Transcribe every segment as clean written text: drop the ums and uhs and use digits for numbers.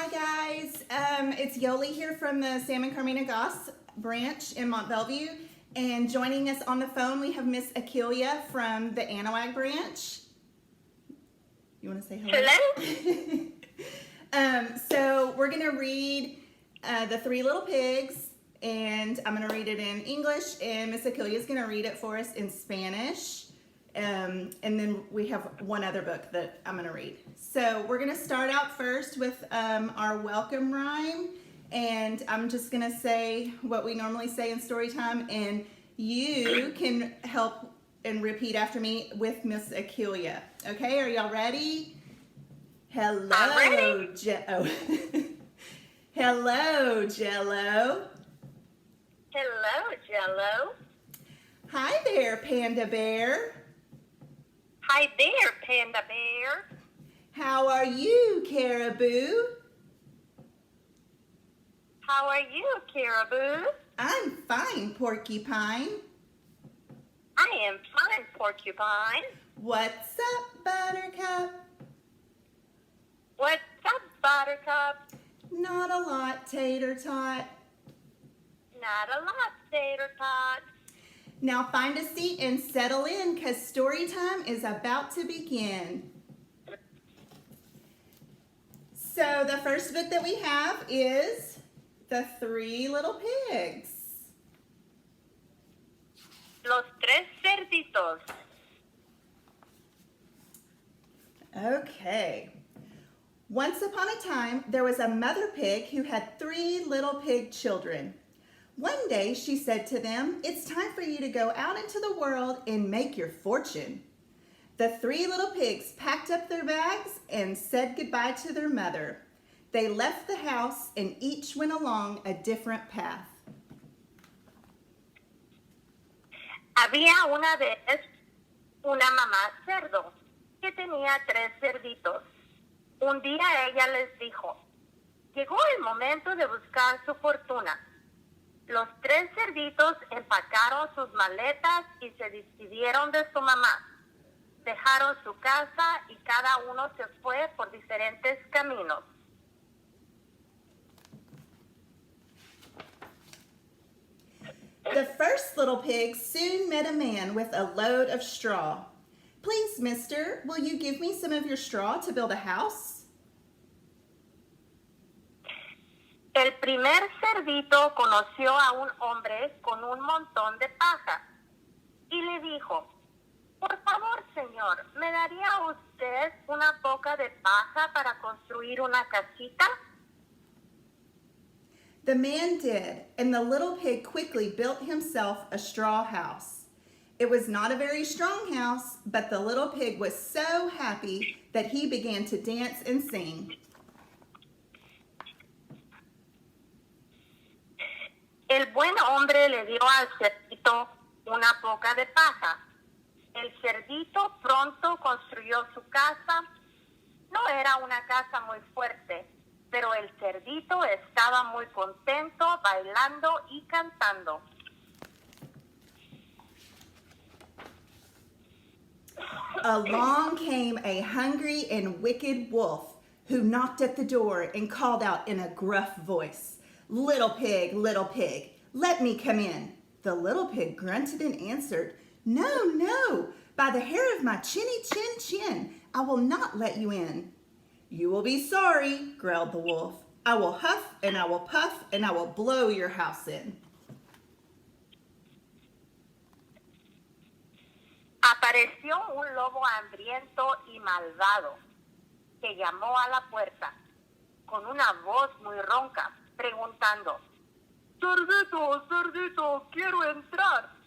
Hi guys, it's Yoli here from the Sam and Carmina Goss branch in Mont Belvieu, and joining us on the phone we have Miss Akelia from the Anahuac branch. You want to say hello? Hello? So we're going to read The Three Little Pigs, and I'm going to read it in English, and Miss Akelia is going to read it for us in Spanish. And then we have one other book that I'm going to read. So we're going to start out first with our welcome rhyme, and I'm just going to say what we normally say in story time, and you can help and repeat after me with Miss Akelia. Okay, are y'all ready? Hello, I'm ready. Hello, Jello. Hello, Jello. Hi there, Panda Bear. Hi there, Panda Bear. How are you, Caribou? How are you, Caribou? I'm fine, Porcupine. I am fine, Porcupine. What's up, Buttercup? What's up, Buttercup? Not a lot, Tater Tot. Not a lot, Tater Tot. Now find a seat and settle in, because story time is about to begin. So the first book that we have is The Three Little Pigs. Los tres cerditos. Okay. Once upon a time, there was a mother pig who had 3 little pig children. One day she said to them, "It's time for you to go out into the world and make your fortune." The 3 little pigs packed up their bags and said goodbye to their mother. They left the house and each went along a different path. Había una vez una mamá cerdo que tenía 3 cerditos. Un día ella les dijo, llegó el momento de buscar su fortuna. Los 3 cerditos empacaron sus maletas y se despidieron de su mamá. Dejaron su casa y cada uno se fue por diferentes caminos. The first little pig soon met a man with a load of straw. "Please, mister, will you give me some of your straw to build a house?" El primer cerdito conoció a un hombre con un montón de paja y le dijo, por favor, señor, ¿me daría usted una poca de paja para construir una casita? The man did, and the little pig quickly built himself a straw house. It was not a very strong house, but the little pig was so happy that he began to dance and sing. El buen hombre le dio al cerdito una poca de paja. El cerdito pronto construyó su casa. No era una casa muy fuerte, pero el cerdito estaba muy contento bailando y cantando. Along came a hungry and wicked wolf who knocked at the door and called out in a gruff voice, little pig, let me come in." The little pig grunted and answered, "No, no, by the hair of my chinny chin, I will not let you in." "You will be sorry," growled the wolf. "I will huff and I will puff and I will blow your house in." Apareció un lobo hambriento y malvado que llamó a la puerta con una voz muy ronca, preguntando, "Cerdito, cerdito, quiero entrar."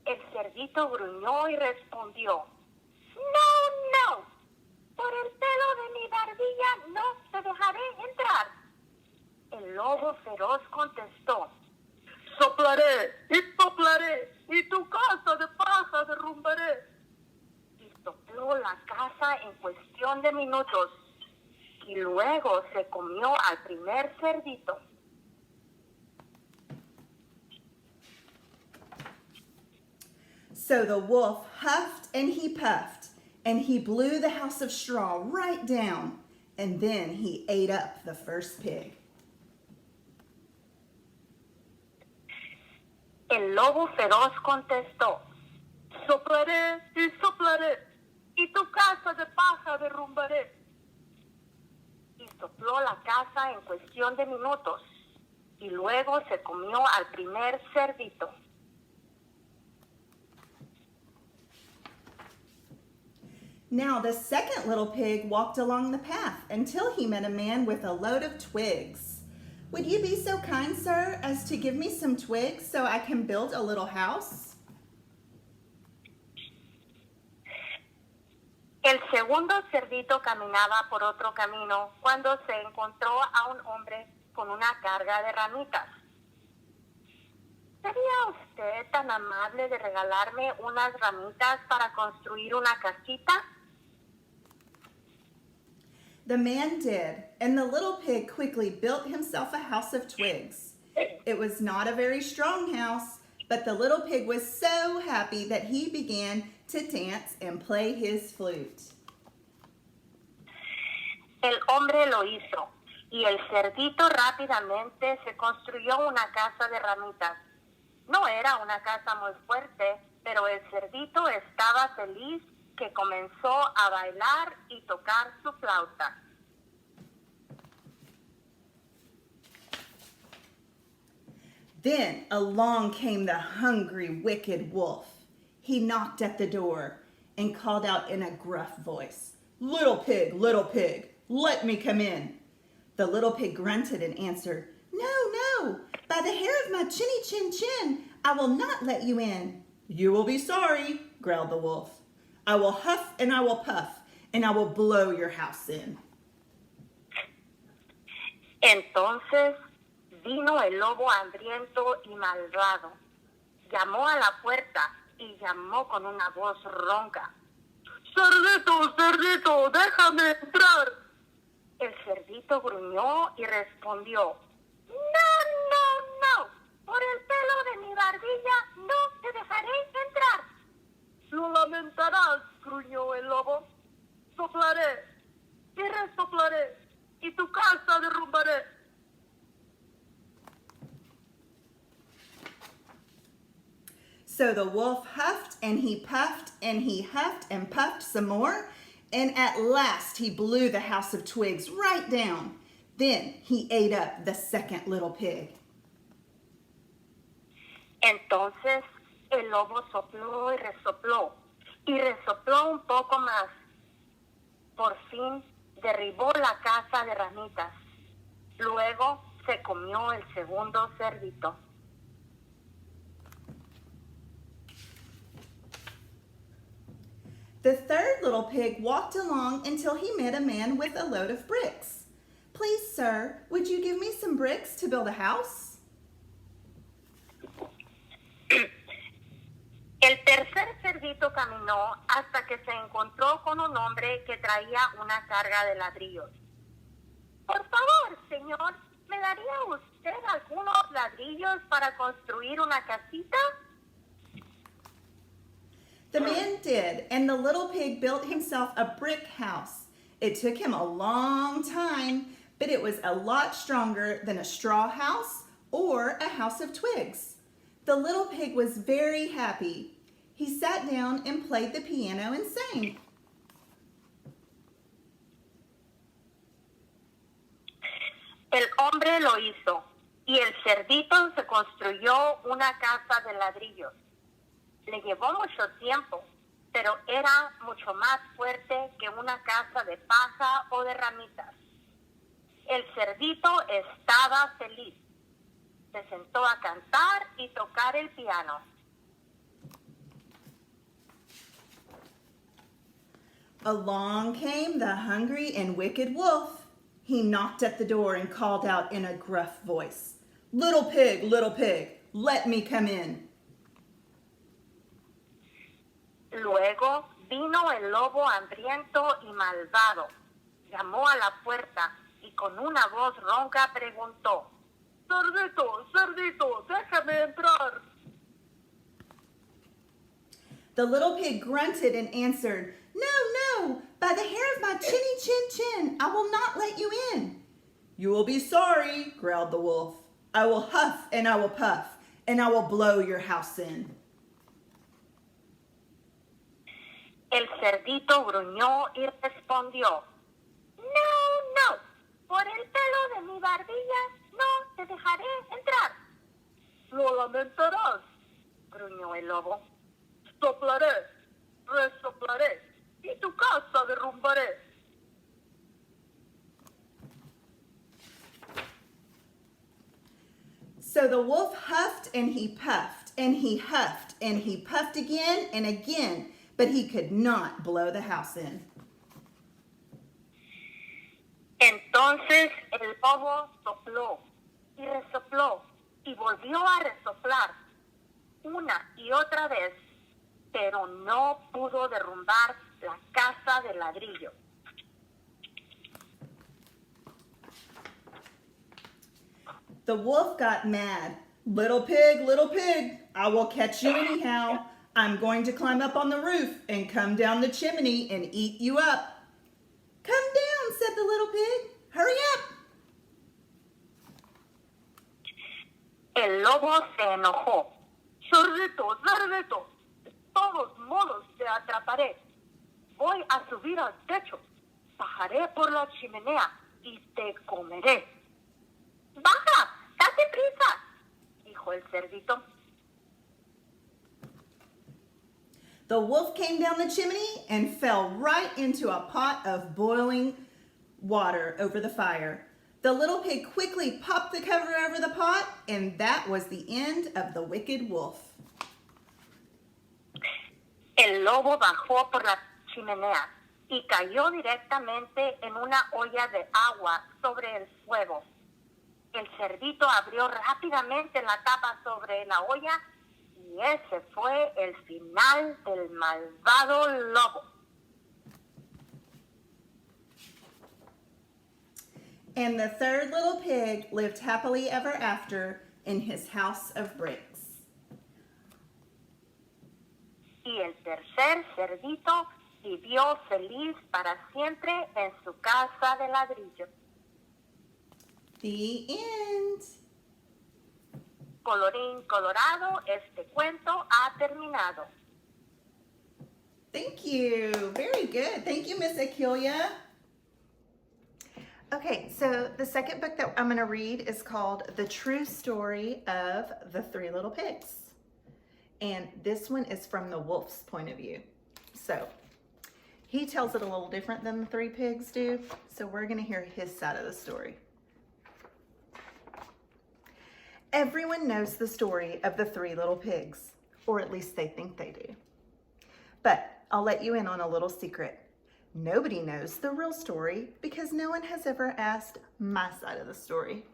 El cerdito gruñó y respondió, "No, no, por el pelo de mi barbilla no te dejaré entrar." El lobo feroz contestó, "Soplaré y tu casa de paja derrumbaré." Y sopló la casa en cuestión de minutos y luego se comió al primer cerdito. So the wolf huffed and he puffed, and he blew the house of straw right down. and then he ate up the first pig. El lobo feroz contestó, soplaré y tu casa de paja derrumbaré. Y sopló la casa en cuestión de minutos, y luego se comió al primer cerdito. Now the second little pig walked along the path until he met a man with a load of twigs. Would you be so kind, sir, as to give me some twigs so I can build a little house? El segundo cerdito caminaba por otro camino cuando se encontró a un hombre con una carga de ramitas. ¿Sería usted tan amable de regalarme unas ramitas para construir una casita? The man did, and the little pig quickly built himself a house of twigs. It was not a very strong house, but the little pig was so happy that he began to dance and play his flute. El hombre lo hizo, y el cerdito rápidamente se construyó una casa de ramitas. No era una casa muy fuerte, pero el cerdito estaba feliz que comenzó a bailar y tocar su flauta. Then along came the hungry, wicked wolf. He knocked at the door and called out in a gruff voice, little pig, let me come in." The little pig grunted and answered, No, by the hair of my chinny chin chin, I will not let you in." "You will be sorry," growled the wolf. "I will huff and I will puff, and I will blow your house in." Entonces vino el lobo hambriento y malvado. Llamó a la puerta y llamó con una voz ronca. Cerdito, déjame entrar." El cerdito gruñó y respondió, No, por el pelo de mi barbilla no te dejaré entrar. "Lo lamentarás", gruñó el lobo. "Soplaré y resoplaré y tu casa derrumbaré." So the wolf huffed and he puffed and he huffed and puffed some more, and at last he blew the house of twigs right down. Then he ate up the second little pig. Entonces el lobo sopló y resopló un poco más. Por fin derribó la casa de ramitas. Luego se comió el segundo cerdito. The third little pig walked along until he met a man with a load of bricks. "Please, sir, would you give me some bricks to build a house?" El tercer cerdito caminó hasta que se encontró con un hombre que traía una carga de ladrillos. "Por favor, señor, ¿me daría usted algunos ladrillos para construir una casita?" The man did, and the little pig built himself a brick house. It took him a long time, but it was a lot stronger than a straw house or a house of twigs. The little pig was very happy. He sat down and played the piano and sang. El hombre lo hizo, y el cerdito se construyó una casa de ladrillos. Le llevó mucho tiempo, pero era mucho más fuerte que una casa de paja o de ramitas. El cerdito estaba feliz. Se sentó a cantar y tocar el piano. Along came the hungry and wicked wolf. He knocked at the door and called out in a gruff voice, little pig, let me come in." Luego vino el lobo hambriento y malvado. Llamó a la puerta y con una voz ronca preguntó, Cerdito, déjame entrar." The little pig grunted and answered, No, by the hair of my chinny chin chin. I will not let you in. You will be sorry, growled the wolf. I will huff and I will puff, and I will blow your house in. El cerdito gruñó y respondió, no, por el pelo de mi barbilla no te dejaré entrar. Lo lamentarás, gruñó el lobo. Soplaré, resoplaré y tu casa derrumbaré. So the wolf huffed and he puffed, and he huffed and he puffed again and again, but he could not blow the house in. Entonces el lobo sopló y resopló y volvió a resoplar una y otra vez, pero no pudo derrumbar la casa de ladrillo. The wolf got mad. Little pig, I will catch you anyhow. I'm going to climb up on the roof and come down the chimney and eat you up. Come down, said the little pig. Hurry up. El lobo se enojó. Cerdito, cerdito, de todos modos te atraparé. Voy a subir al techo, bajaré por la chimenea y te comeré. Baja, date prisa, dijo el cerdito. The wolf came down the chimney and fell right into a pot of boiling water over the fire. The little pig quickly popped the cover over the pot, and that was the end of the wicked wolf. El lobo bajó por la chimenea y cayó directamente en una olla de agua sobre el fuego. El cerdito abrió rápidamente la tapa sobre la olla y ese fue el final del malvado lobo. And the third little pig lived happily ever after in his house of bricks. Y el tercer cerdito vivió feliz para siempre en su casa de ladrillo. The end. Colorín colorado, este cuento ha terminado. Thank you. Very good. Thank you, Miss Akelia. Okay, so the second book that I'm going to read is called The True Story of the Three Little Pigs. And this one is from the wolf's point of view. So he tells it a little different than the three pigs do. So we're going to hear his side of the story. Everyone knows the story of the three little pigs, or at least they think they do. But I'll let you in on a little secret. Nobody knows the real story because no one has ever asked my side of the story.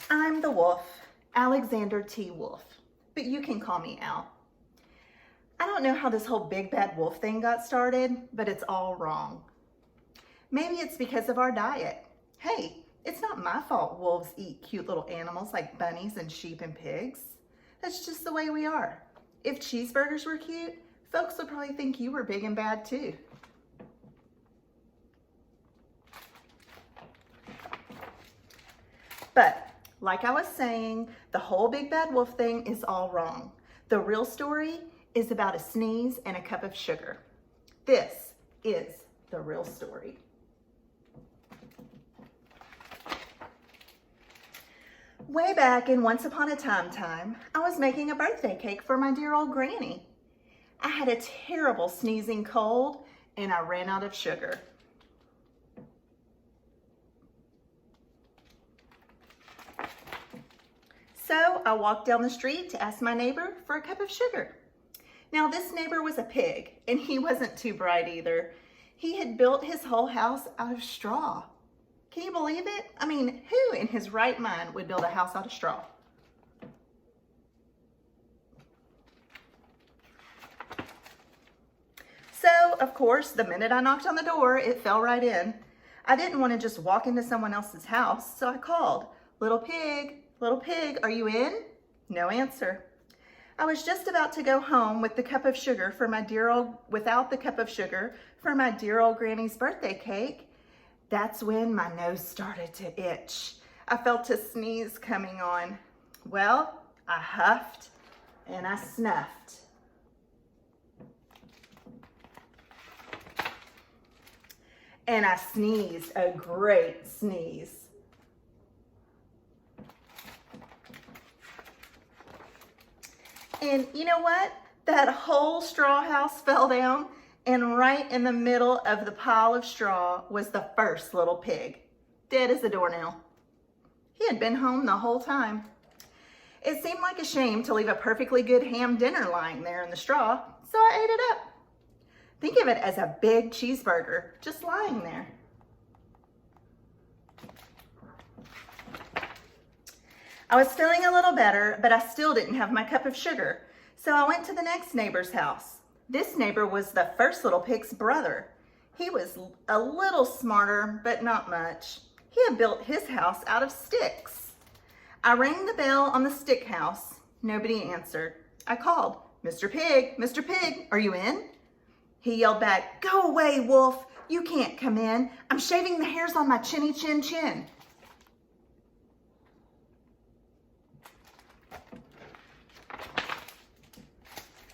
I'm the wolf, Alexander T. Wolf, but you can call me Al. I don't know how this whole big bad wolf thing got started, but it's all wrong. Maybe it's because of our diet. Hey, it's not my fault wolves eat cute little animals like bunnies and sheep and pigs. That's just the way we are. If cheeseburgers were cute, folks would probably think you were big and bad too. But like I was saying, the whole big bad wolf thing is all wrong. The real story is about a sneeze and a cup of sugar. This is the real story. Way back in Once Upon a Time, I was making a birthday cake for my dear old granny. I had a terrible sneezing cold and I ran out of sugar. So I walked down the street to ask my neighbor for a cup of sugar. Now this neighbor was a pig and he wasn't too bright either. He had built his whole house out of straw. Can you believe it? I mean, who in his right mind would build a house out of straw? So, of course, the minute I knocked on the door, it fell right in. I didn't want to just walk into someone else's house, so I called, little pig, are you in? No answer. I was just about to go home with the cup of sugar for my dear old, without the cup of sugar for my dear old granny's birthday cake. That's when my nose started to itch. I felt a sneeze coming on. Well, I huffed and I snuffed. And I sneezed, a great sneeze. And you know what? That whole straw house fell down, and right in the middle of the pile of straw was the first little pig, dead as a doornail. He had been home the whole time. It seemed like a shame to leave a perfectly good ham dinner lying there in the straw, so I ate it up. Think of it as a big cheeseburger just lying there. I was feeling a little better, but I still didn't have my cup of sugar, so I went to the next neighbor's house. This neighbor was the first little pig's brother. He was a little smarter, but not much. He had built his house out of sticks. I rang the bell on the stick house. Nobody answered. I called, Mr. Pig, are you in? He yelled back, go away, Wolf. You can't come in. I'm shaving the hairs on my chinny chin chin.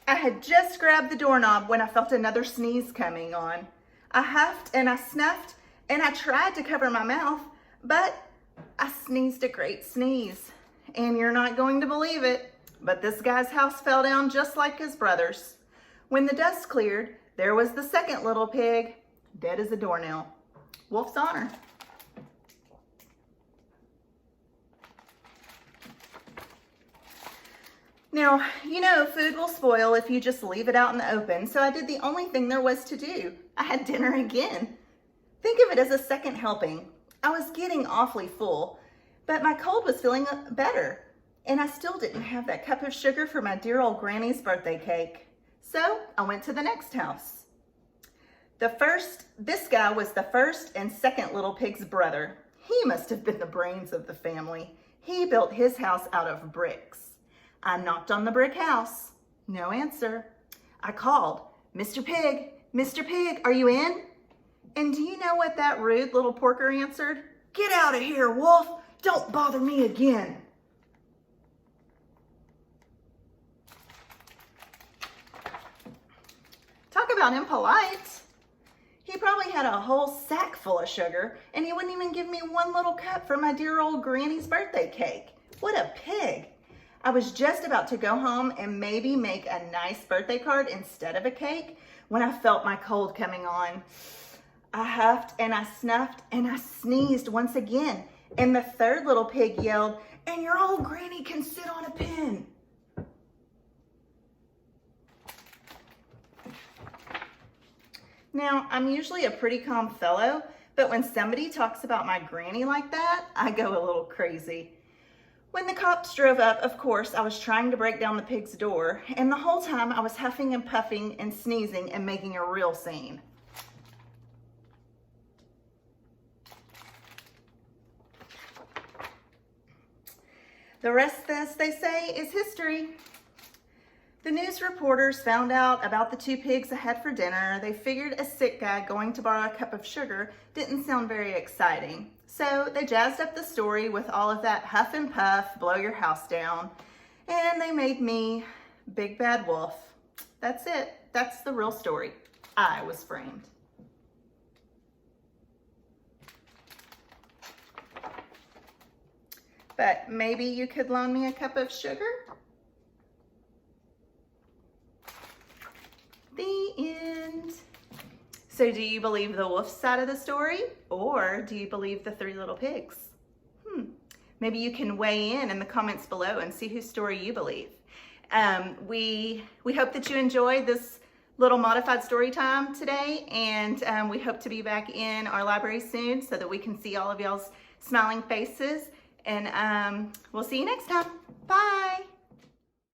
I had just grabbed the doorknob when I felt another sneeze coming on. I huffed and I snuffed and I tried to cover my mouth, but I sneezed a great sneeze. And you're not going to believe it, but this guy's house fell down just like his brother's. When the dust cleared, there was the second little pig, dead as a doornail. Wolf's honor. Now, you know, food will spoil if you just leave it out in the open, so I did the only thing there was to do. I had dinner again. Think of it as a second helping. I was getting awfully full, but my cold was feeling better, and I still didn't have that cup of sugar for my dear old granny's birthday cake. So I went to the next house. This guy was the first and second little pig's brother. He must have been the brains of the family. He built his house out of bricks. I knocked on the brick house. No answer. I called, Mr. Pig, are you in? And do you know what that rude little porker answered? Get out of here, Wolf. Don't bother me again. Talk about impolite. He probably had a whole sack full of sugar, and he wouldn't even give me one little cup for my dear old granny's birthday cake. What a pig. I was just about to go home and maybe make a nice birthday card instead of a cake when I felt my cold coming on. I huffed and I snuffed and I sneezed once again. And the third little pig yelled, and your old granny can sit on a pin. Now, I'm usually a pretty calm fellow, but when somebody talks about my granny like that, I go a little crazy. When the cops drove up, of course, I was trying to break down the pig's door, and the whole time I was huffing and puffing and sneezing and making a real scene. The rest, as they say, is history. The news reporters found out about the two pigs I had for dinner. They figured a sick guy going to borrow a cup of sugar didn't sound very exciting. So they jazzed up the story with all of that huff and puff, blow your house down, and they made me Big Bad Wolf. That's it. That's the real story. I was framed. But maybe you could loan me a cup of sugar? The end. So do you believe the wolf side of the story, or do you believe the three little pigs? Maybe you can weigh in the comments below and see whose story you believe. We hope that you enjoyed this little modified story time today, and we hope to be back in our library soon so that we can see all of y'all's smiling faces. And we'll see you next time. Bye.